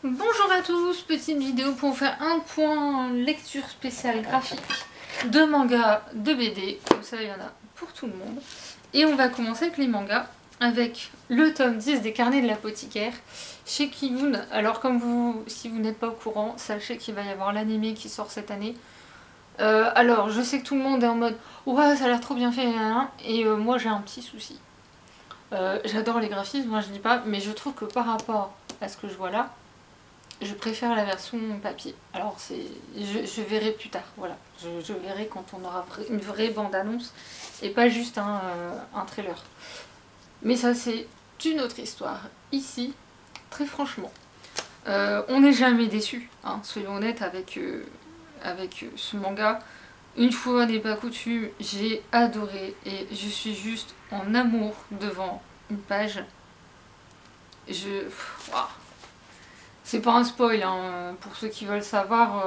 Bonjour à tous, petite vidéo pour faire un point lecture spéciale graphique de manga, de BD, comme ça il y en a pour tout le monde. Et on va commencer avec les mangas, avec le tome 10 des Carnets de l'apothicaire chez Kiyun. Alors si vous n'êtes pas au courant, sachez qu'il va y avoir l'anime qui sort cette année. Alors je sais que tout le monde est en mode ouais ça a l'air trop bien fait, et moi j'ai un petit souci. J'adore les graphismes, moi je dis pas, mais je trouve que par rapport à ce que je vois là, je préfère la version papier. Alors je verrai plus tard, voilà. Je verrai quand on aura une vraie bande-annonce et pas juste un trailer. Mais ça c'est une autre histoire. Ici, très franchement, on n'est jamais déçu, hein, soyons honnêtes avec ce manga. Une fois n'est pas coutume, j'ai adoré et je suis juste en amour devant une page. Waouh. C'est pas un spoil, hein. Pour ceux qui veulent savoir,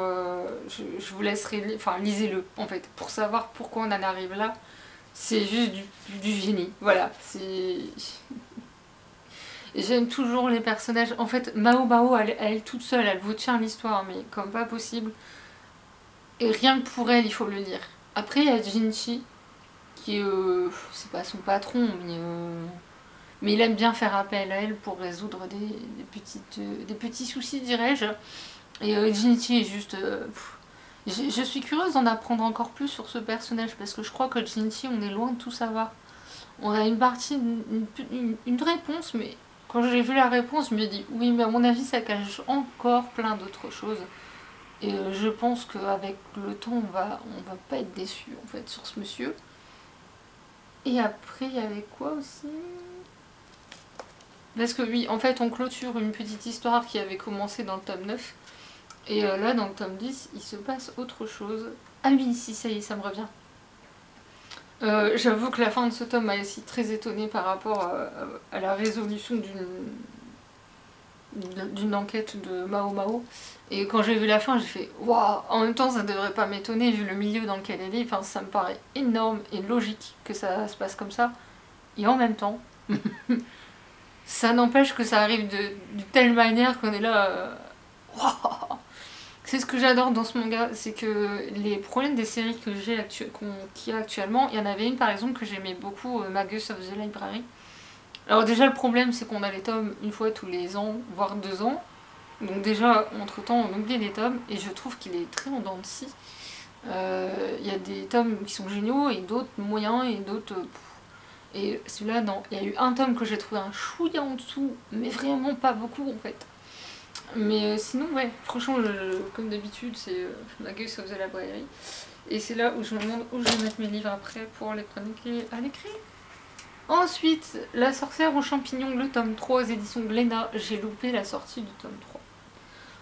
je vous laisserai, enfin lisez-le en fait, pour savoir pourquoi on en arrive là. C'est juste du génie, voilà. J'aime toujours les personnages. En fait, Mao Mao, elle toute seule, elle vous tient l'histoire, mais comme pas possible. Et rien que pour elle, il faut le lire. Après, il y a Jinchi, qui est, c'est pas son patron, mais il aime bien faire appel à elle pour résoudre des petits soucis, dirais-je. Et Jinchi est juste... je suis curieuse d'en apprendre encore plus sur ce personnage, parce que je crois que Jinchi, on est loin de tout savoir. On a une partie, une réponse, mais quand j'ai vu la réponse, je me dis oui, mais à mon avis, ça cache encore plein d'autres choses. Et je pense qu'avec le temps, on va pas être déçu en fait sur ce monsieur. Et après, il y avait quoi aussi? Parce que oui, en fait, on clôture une petite histoire qui avait commencé dans le tome 9. Et là, dans le tome 10, il se passe autre chose. Ah oui, si, ça y est, ça me revient. J'avoue que la fin de ce tome m'a aussi très étonnée par rapport à la résolution d'une enquête de Mao Mao. Et quand j'ai vu la fin, j'ai fait waouh. En même temps, ça devrait pas m'étonner vu le milieu dans lequel elle est. Enfin, ça me paraît énorme et logique que ça se passe comme ça. Et en même temps, ça n'empêche que ça arrive d'une telle manière qu'on est là. Waouh. C'est ce que j'adore dans ce manga, c'est que les problèmes des séries qu'il y a actuellement, il y en avait une par exemple que j'aimais beaucoup, Magus of the Library. Alors déjà le problème c'est qu'on a les tomes une fois tous les ans, voire 2 ans. Donc déjà entre temps on oublie les tomes et je trouve qu'il est très en dents de scie. Il y a des tomes qui sont géniaux et d'autres moyens et d'autres... Et celui-là non, il y a eu un tome que j'ai trouvé un chouïa en dessous, mais vraiment pas beaucoup en fait. Mais sinon, ouais, franchement, comme d'habitude, c'est Magus of the Library. Et c'est là où je me demande où je vais mettre mes livres après pour les chroniquer à l'écrit. Ensuite, La sorcière aux champignons, le tome 3 aux éditions Glénat. J'ai loupé la sortie du tome 3.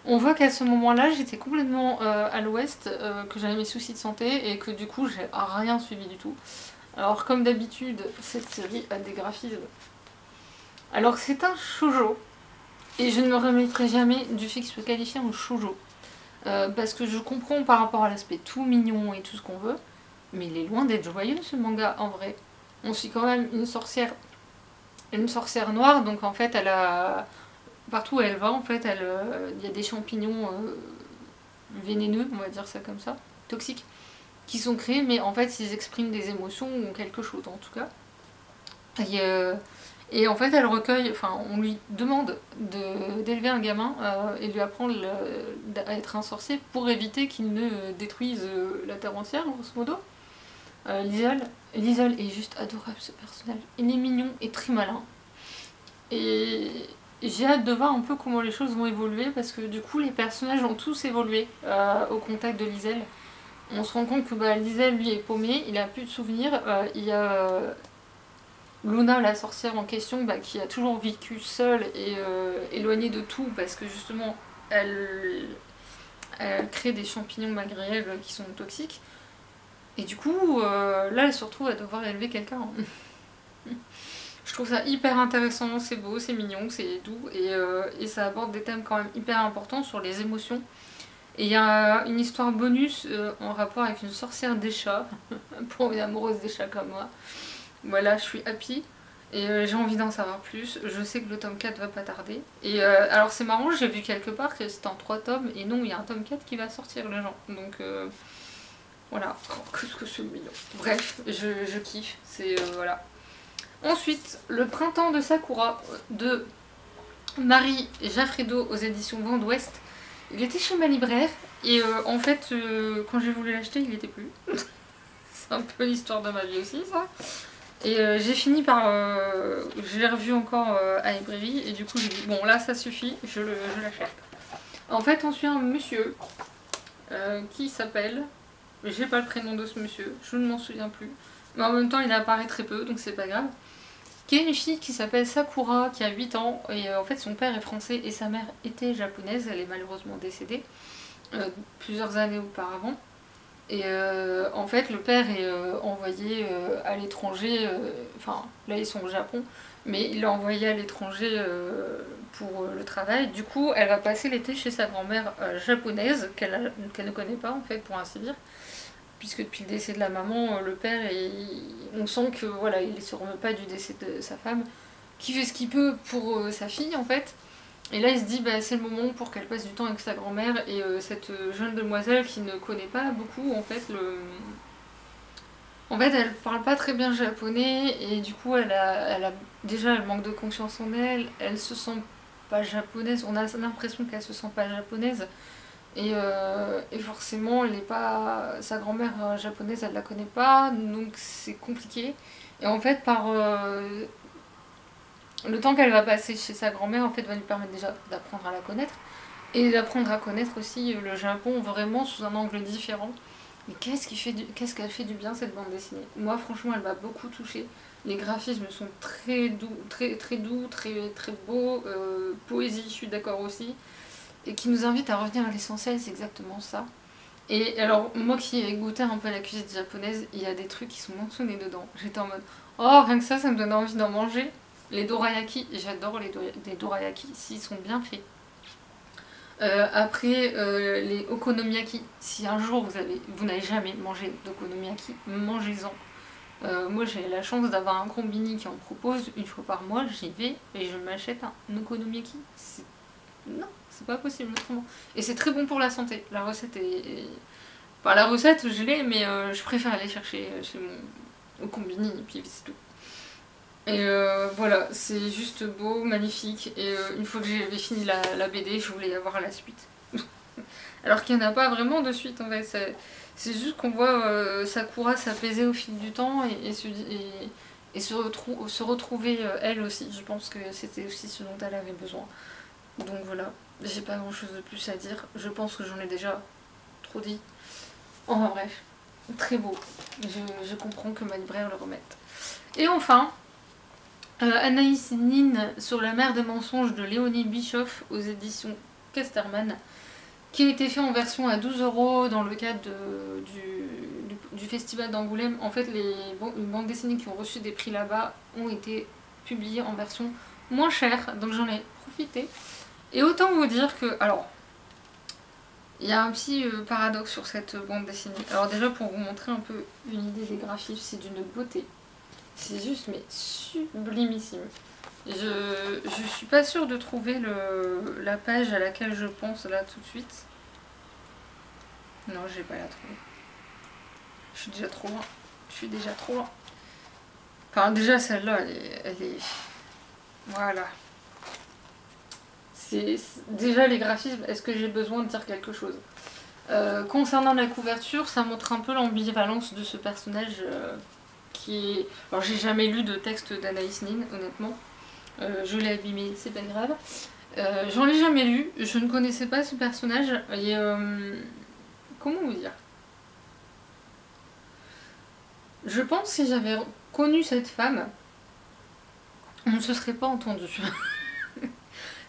On voit qu'à ce moment-là, j'étais complètement à l'ouest, que j'avais mes soucis de santé et que du coup, j'ai rien suivi du tout. Alors, comme d'habitude, cette série a des graphismes. Alors, c'est un shoujo. Et je ne me remettrai jamais du fait que je peux qualifier en shoujo. Parce que je comprends par rapport à l'aspect tout mignon et tout ce qu'on veut, mais il est loin d'être joyeux ce manga en vrai. On suit quand même une sorcière noire, donc en fait elle a... Partout où elle va, en fait, il y a des champignons vénéneux, on va dire ça comme ça, toxiques, qui sont créés, mais en fait ils expriment des émotions ou quelque chose en tout cas. Et en fait, elle recueille, enfin, on lui demande d'élever un gamin et lui apprendre à être un sorcier pour éviter qu'il ne détruise la terre entière, grosso modo. Liesel est juste adorable ce personnage. Il est mignon et très malin. Et j'ai hâte de voir un peu comment les choses vont évoluer parce que du coup, les personnages ont tous évolué au contact de Liesel. On se rend compte que Liesel, lui, est paumé, il a plus de souvenirs. Il y a Luna, la sorcière en question, qui a toujours vécu seule et éloignée de tout parce que justement elle crée des champignons malgré elle qui sont toxiques. Et du coup, là elle se retrouve à devoir élever quelqu'un. Je trouve ça hyper intéressant, c'est beau, c'est mignon, c'est doux et ça aborde des thèmes quand même hyper importants sur les émotions. Et il y a une histoire bonus en rapport avec une sorcière des chats, pour une amoureuse des chats comme moi. Voilà, je suis happy. Et j'ai envie d'en savoir plus. Je sais que le tome 4 va pas tarder. Et alors c'est marrant, j'ai vu quelque part que c'était en 3 tomes. Et non, il y a un tome 4 qui va sortir, les gens. Donc voilà. Oh, qu'est-ce que c'est mignon. Bref, je kiffe. C'est voilà. Ensuite, Le printemps de Sakura de Marie Jaffredo aux éditions Vent d'Ouest. Il était chez ma libraire. Et en fait, quand j'ai voulu l'acheter, il était plus. C'est un peu l'histoire de ma vie aussi, ça. Et j'ai fini par... je l'ai revu encore à Librairie et du coup j'ai dit bon là ça suffit, je l'achète. En fait on suit un monsieur qui s'appelle... J'ai pas le prénom de ce monsieur, je ne m'en souviens plus. Mais en même temps il apparaît très peu donc c'est pas grave. Qui est une fille qui s'appelle Sakura qui a 8 ans et en fait son père est français et sa mère était japonaise, elle est malheureusement décédée plusieurs années auparavant. Et en fait, le père est envoyé à l'étranger, enfin là ils sont au Japon, mais il l'a envoyé à l'étranger pour le travail. Du coup, elle va passer l'été chez sa grand-mère japonaise, qu'elle ne connaît pas en fait, pour ainsi dire, puisque depuis le décès de la maman, le père, on sent que voilà, il ne se remet pas du décès de sa femme, qui fait ce qu'il peut pour sa fille en fait. Et là, il se dit, bah, c'est le moment pour qu'elle passe du temps avec sa grand-mère et cette jeune demoiselle qui ne connaît pas beaucoup, en fait, elle parle pas très bien japonais et du coup, déjà, elle manque de confiance en elle, elle se sent pas japonaise, on a l'impression qu'elle se sent pas japonaise et forcément, elle est pas, sa grand-mère japonaise, elle la connaît pas, donc c'est compliqué. Et en fait, le temps qu'elle va passer chez sa grand-mère en fait va lui permettre déjà d'apprendre à la connaître et d'apprendre à connaître aussi le Japon vraiment sous un angle différent. Mais qu'est-ce qu'elle fait du bien cette bande dessinée. Moi franchement elle m'a beaucoup touchée. Les graphismes sont très doux, très beaux. Poésie, je suis d'accord aussi. Et qui nous invite à revenir à l'essentiel, c'est exactement ça. Et alors moi qui ai goûté un peu à la cuisine japonaise, il y a des trucs qui sont mentionnés dedans. J'étais en mode oh rien que ça me donne envie d'en manger. Les dorayaki, j'adore les dorayaki s'ils sont bien faits. Après, les okonomiyaki, si un jour vous n'avez jamais mangé d'okonomiyaki, mangez-en. Moi j'ai la chance d'avoir un combini qui en propose une fois par mois, j'y vais et je m'achète un okonomiyaki. Non, c'est pas possible autrement. Et c'est très bon pour la santé. La recette Enfin, la recette je l'ai, mais je préfère aller chercher chez mon au combini et puis c'est tout. Et voilà, c'est juste beau, magnifique. Et une fois que j'avais fini la BD, je voulais avoir la suite. Alors qu'il n'y en a pas vraiment de suite en fait. C'est juste qu'on voit Sakura s'apaiser au fil du temps et se retrouver elle aussi. Je pense que c'était aussi ce dont elle avait besoin. Donc voilà, j'ai pas grand chose de plus à dire. Je pense que j'en ai déjà trop dit. Enfin bref, très beau. Je comprends que ma libraire le remette. Et enfin, Anaïs Nin sur la mer des mensonges de Léonie Bischoff aux éditions Casterman, qui a été fait en version à 12 € dans le cadre du festival d'Angoulême. En fait, les bandes dessinées qui ont reçu des prix là-bas ont été publiées en version moins chère, donc j'en ai profité. Et autant vous dire que, alors, il y a un petit paradoxe sur cette bande dessinée. Alors déjà, pour vous montrer un peu une idée des graphismes, c'est d'une beauté. C'est juste, mais sublimissime. Je suis pas sûre de trouver la page à laquelle je pense là tout de suite. Non, je vais pas la trouver. Je suis déjà trop loin. Je suis déjà trop loin. Enfin, déjà, celle-là, elle est... Voilà. Déjà, les graphismes, est-ce que j'ai besoin de dire quelque chose? Concernant la couverture, ça montre un peu l'ambivalence de ce personnage qui est... Alors, j'ai jamais lu de texte d'Anaïs Nin, honnêtement. Je l'ai abîmé, c'est pas grave. J'en ai jamais lu, je ne connaissais pas ce personnage. Et comment vous dire? Je pense que si j'avais connu cette femme, on ne se serait pas entendu.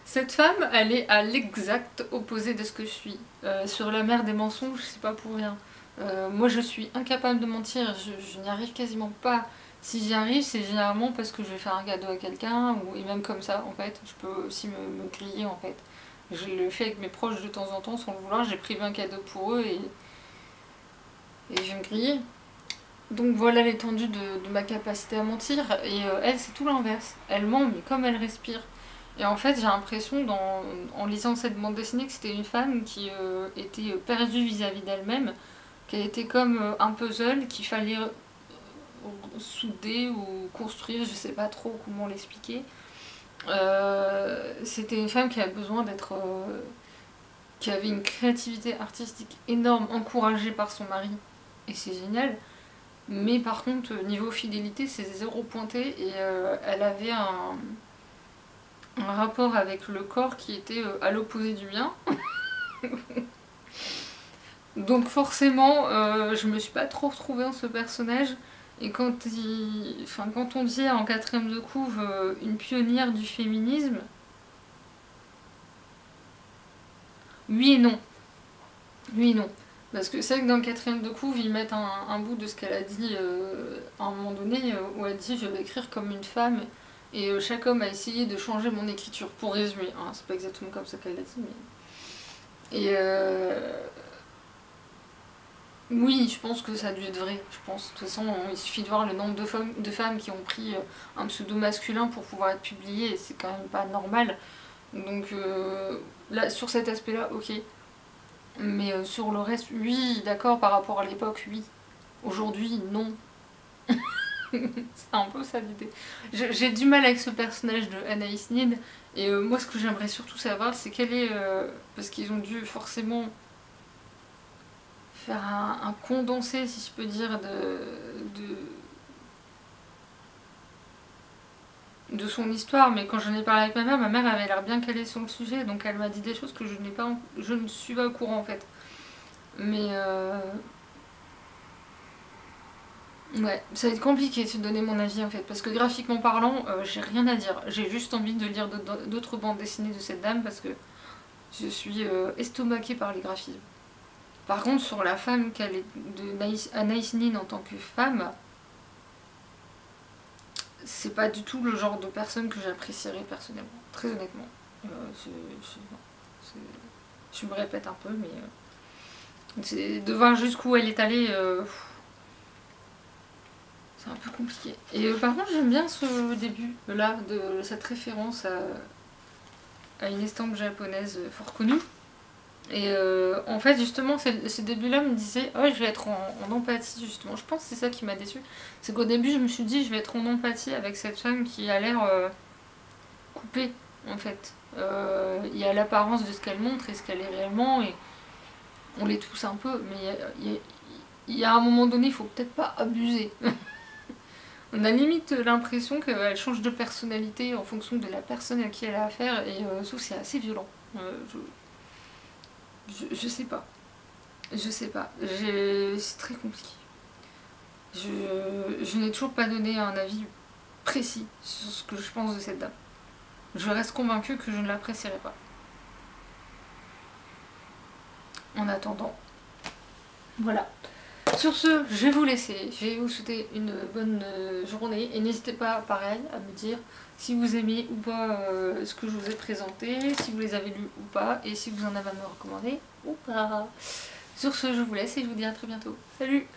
Cette femme, elle est à l'exact opposé de ce que je suis. Sur la mer des mensonges, c'est pas pour rien. Moi, je suis incapable de mentir, je n'y arrive quasiment pas. Si j'y arrive, c'est généralement parce que je vais faire un cadeau à quelqu'un, et même comme ça, en fait. Je peux aussi me griller, en fait. Je le fais avec mes proches de temps en temps, sans le vouloir. J'ai prévu un cadeau pour eux et je vais me griller. Donc voilà l'étendue de ma capacité à mentir. Et elle, c'est tout l'inverse. Elle ment, mais comme elle respire. Et en fait, j'ai l'impression, en lisant cette bande dessinée, que c'était une femme qui était perdue vis-à-vis d'elle-même, qu'elle était comme un puzzle qu'il fallait souder ou construire, je sais pas trop comment l'expliquer. C'était une femme qui avait besoin d'être... qui avait une créativité artistique énorme, encouragée par son mari, et c'est génial. Mais par contre, niveau fidélité, c'est zéro pointé, et elle avait un rapport avec le corps qui était à l'opposé du mien. Donc forcément, je me suis pas trop retrouvée en ce personnage. Et quand on dit en quatrième de couve une pionnière du féminisme, oui et non. Oui et non. Parce que c'est vrai que dans le quatrième de couve, ils mettent un bout de ce qu'elle a dit à un moment donné, où elle dit je vais écrire comme une femme, et chaque homme a essayé de changer mon écriture, pour résumer. Hein, c'est pas exactement comme ça qu'elle l'a dit, mais... Et oui, je pense que ça a dû être vrai. Je pense, de toute façon, il suffit de voir le nombre de femmes qui ont pris un pseudo masculin pour pouvoir être publiées, et c'est quand même pas normal. Donc là, sur cet aspect-là, ok. Mais sur le reste, oui, d'accord, par rapport à l'époque, oui. Aujourd'hui, non. C'est un peu ça l'idée. J'ai du mal avec ce personnage de Anaïs Nin, et moi ce que j'aimerais surtout savoir, c'est quel est... parce qu'ils ont dû forcément faire un condensé, si je peux dire, de son histoire, mais quand j'en ai parlé avec ma mère avait l'air bien calée sur le sujet, donc elle m'a dit des choses que je ne suis pas au courant en fait. Mais ouais, ça va être compliqué de donner mon avis en fait, parce que graphiquement parlant, j'ai rien à dire. J'ai juste envie de lire d'autres bandes dessinées de cette dame, parce que je suis estomaquée par les graphismes. Par contre, sur la femme qu'elle est de Anaïs Nin en tant que femme, c'est pas du tout le genre de personne que j'apprécierais personnellement, très honnêtement. Je me répète un peu, mais de voir jusqu'où elle est allée, c'est un peu compliqué. Et par contre, j'aime bien ce début là, de cette référence à une estampe japonaise fort connue. Et en fait, justement, ce début-là me disait, oh, je vais être en empathie, justement. Je pense que c'est ça qui m'a déçue. C'est qu'au début, je me suis dit, je vais être en empathie avec cette femme qui a l'air coupée, en fait. Il y a l'apparence de ce qu'elle montre et ce qu'elle est réellement, et on l'est tous un peu, mais il y a un moment donné, il faut peut-être pas abuser. On a limite l'impression qu'elle change de personnalité en fonction de la personne à qui elle a affaire, et je trouve que c'est assez violent. Je sais pas. Je sais pas. C'est très compliqué. Je n'ai toujours pas donné un avis précis sur ce que je pense de cette dame. Je reste convaincue que je ne l'apprécierai pas. En attendant. Voilà. Sur ce, je vais vous laisser. Je vais vous souhaiter une bonne journée. Et n'hésitez pas, pareil, à me dire si vous aimez ou pas ce que je vous ai présenté, si vous les avez lus ou pas, et si vous en avez à me recommander ou pas. Sur ce, je vous laisse et je vous dis à très bientôt. Salut!